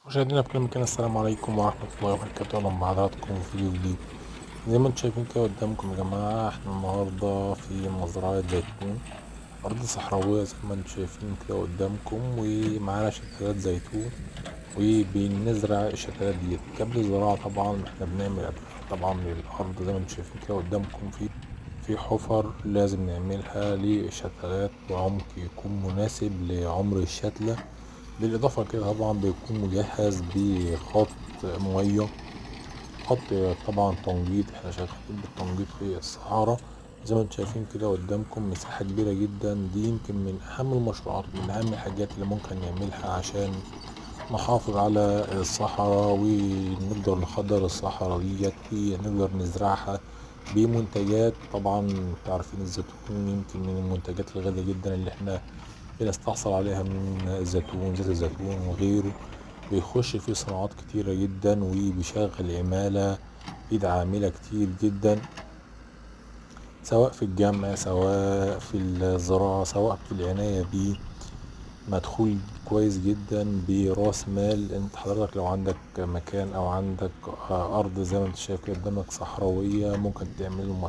مشاهدينا في كل مكان، السلام عليكم ورحمة الله وبركاته. أهلا بحضراتكم في فيديو جديد. زي ما انتم شايفين كده قدامكم يا جماعة، احنا النهاردة في مزرعة زيتون، أرض صحراوية زي ما انتم شايفين كده قدامكم، ومعانا شتلات زيتون وبنزرع الشتلات دي قبل الزراعة. طبعا احنا بنعمل أدوات طبعا للأرض زي ما انتم شايفين كده قدامكم، في حفر لازم نعملها للشتلات بعمق يكون مناسب لعمر الشتلة. بالإضافة كده طبعا بيكون مجهز بخط مية، خط طبعا تنجيط. احنا شغالين بالتنجيط في الصحراء زي ما انتم شايفين كده قدامكم، مساحة كبيرة جدا. دي يمكن من أهم المشروعات ومن أهم الحاجات اللي ممكن نعملها عشان نحافظ على الصحراء ونقدر نخضر الصحراء ديت ونقدر نزرعها بمنتجات. طبعا تعرفين الزيتون يمكن من المنتجات الغالية جدا اللي احنا بنستحصل عليها من الزيتون، زيت الزيتون وغيره. بيخش فيه صناعات كتيرة جدا وبيشغل عمالة، ايد عاملة كتير جدا، سواء في الجمع سواء في الزراعة سواء في العناية بيه. مدخول كويس جدا براس مال. انت حضرتك لو عندك مكان او عندك ارض زي ما انت شايف كده قدامك صحراوية، ممكن تعمل مشروع